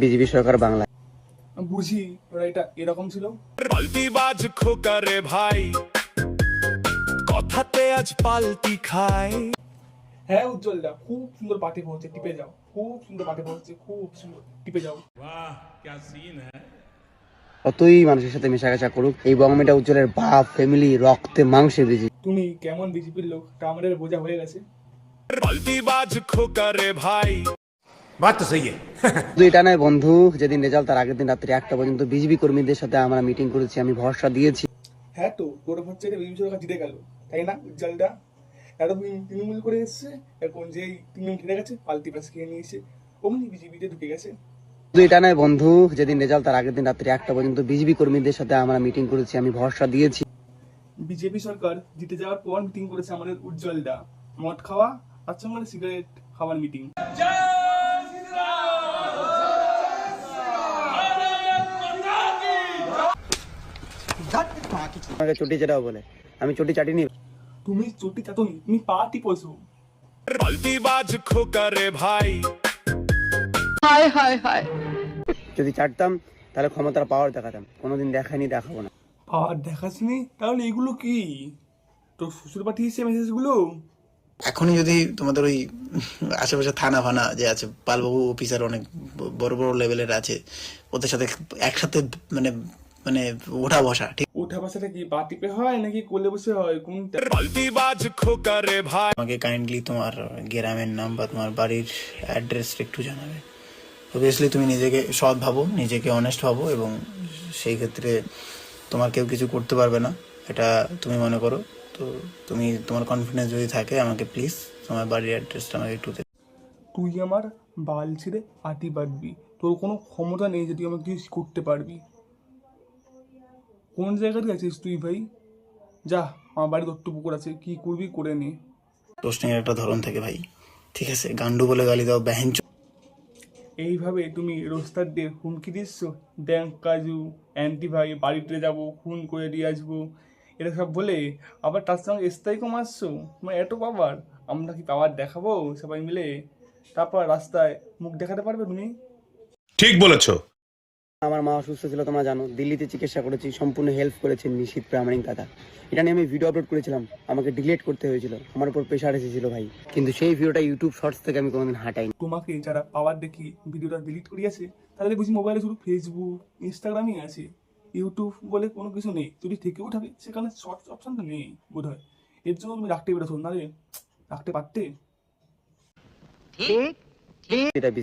BJP সরকার বাংলায়। বুঝি ওরা এটা এরকম ছিল। পাল্টিবাজ খোকা রে ভাই, কথাতে আজ পাল্টি খায়। হ্যাঁ উজ্জ্বলদা, খুব সুন্দর পাঠে পড়ছে, টিপে যাও। খুব সুন্দর পাঠে পড়ছে, খুব সুন্দর, টিপে যাও। কতই মানুষের সাথে মেশাগেশা করুক, এই বঙ্গমেটা উজ্জ্বলের বাপ ফ্যামিলি রক্তে মাংসে বিজেপি। তুমি কেমন বিজেপির লোক তা আমাদের বোঝা হয়ে গেছে। পাল্টিবাজ খোকা রে ভাই। বাত তো সহি है। শুধু এটা নয় বন্ধু, যেদিন রেজাল্ট তার আগের দিন রাত্রি 1টা পর্যন্ত বিজেপি কর্মীদের সাথে আমরা মিটিং করেছি, আমি ভরসা দিয়েছি। হ্যাঁ তো তোর হচ্ছে বিজেপি সরকার জিতে গেল, তাই না উজ্জ্বলদা? এতদিন তৃণমূল করে এসছে, এখন যেই তৃণমূল জিতে গেছে পাল্টি পাস খেয়ে নিয়েছে, অমনি বিজেপিতে ঢুকে গেছে। শুধু এটা নয় বন্ধু, যেদিন রেজাল্ট তার আগের দিন রাত্রি 1টা পর্যন্ত বিজেপি কর্মীদের সাথে আমরা মিটিং করেছি, আমি ভরসা দিয়েছি। বিজেপি সরকার জিতে যাওয়ার পর মিটিং করেছে আমাদের উজ্জ্বলদা, মদ খাওয়া তার সঙ্গে সিগারেট খাওয়ার মিটিং। আমাকে চটি যেটাও বলে, আমি চটি চাটিনি। তুমি চটি চাটনি, তুমি পা টিপোছো। পাল্টিবাজ খোকা রে ভাই। যদি চাটতাম তাহলে ক্ষমতার পাওয়ার দেখাতাম, কোনোদিন দেখাইনি, দেখাবো না। আর দেখাসনি তাহলে এগুলো কি তোর শ্বশুর পাঠিয়েছে মেসেজগুলো? এখনই যদি তোমাদের ওই আশেপাশে থানা ফানা যে আছে, পালবাবু অফিসার অনেক বড় বড় লেভেলের আছে, ওদের সাথে একসাথে মানে মানে ওঠা বসা, ঠিক ওঠা বসাটা কি পা টিপে হয় নাকি কোলে বসে হয়, কোনটা? পাল্টিবাজ খোকা রে ভাই। আমাকে কাইন্ডলি তোমার গ্রামের নাম বা তোমার বাড়ির অ্যাড্রেস একটু জানাবে। অবভিয়াসলি তুমি নিজেকে সৎ ভাবো, নিজেকে অনেস্ট ভাবো, এবং সেই ক্ষেত্রে তোমার কেউ কিছু করতে পারবে না এটা তুমি মনে করো। তো তুমি তোমার কনফিডেন্স যদি থাকে, আমাকে প্লিজ তোমার বাড়ির অ্যাড্রেসটা আমাকে একটু তুই আমার বাল ছিঁড়ে আটি বাঁধবি, তোর কোনো ক্ষমতা নেই যে তুই আমাকে কিছু করতে পারবি। কোন জায়গাতে আছিস তুই ভাই? যা, আমার বাড়ি দত্ত পুকুর আছে, কি করবি করে নে। প্রশ্নের একটা ধরন থাকে ভাই, ঠিক আছে? গান্ডু বলে গালি দাও, ব্যাহেন এইভাবে তুমি রোস্তারদের হুমকি দিচ্ছ, ব্যাংক কাজু অ্যান্টি ভাই বাড়িতে যাবো, খুন করে দিয়ে আসবো, এটা সব বলে আবার তার সঙ্গে স্থায়ীকে মারছো। মানে এত পাওয়ার, আমরা কি পাওয়ার দেখাবো সবাই মিলে? তারপর রাস্তায় মুখ দেখাতে পারবে তুমি? ঠিক বলেছো। আমার মা অসুস্থ ছিল, তোমরা জানো, দিল্লিতে চিকিৎসা করেছি, সম্পূর্ণ হেল্প করেছেন নিশীথ প্রামাণিক দাদা। এটা নিয়ে আমি ভিডিও আপলোড করেছিলাম, আমাকে ডিলিট করতে হয়েছিল, আমার উপর প্রেশার এসেছিল ভাই, কিন্তু সেই ভিডিওটা ইউটিউব শর্টস থেকে আমি কোনোদিন হাঁটাইনি। তোমাকে যারা পাওয়ার দেখি ভিডিওটা ডিলিট করিয়েছে, তাদের বুঝি মোবাইলে শুধু ফেসবুক ইনস্টাগ্রামই আছে, ইউটিউব বলে কোনো কিছু নেই। যদি থেকেও থাকে সেখানে শর্টস অপশনটা নেই বোধ হয়, এর জন্য তুমি রাখতে পেরেছো না রে? রাখতে পারতে। এটা বিজেপি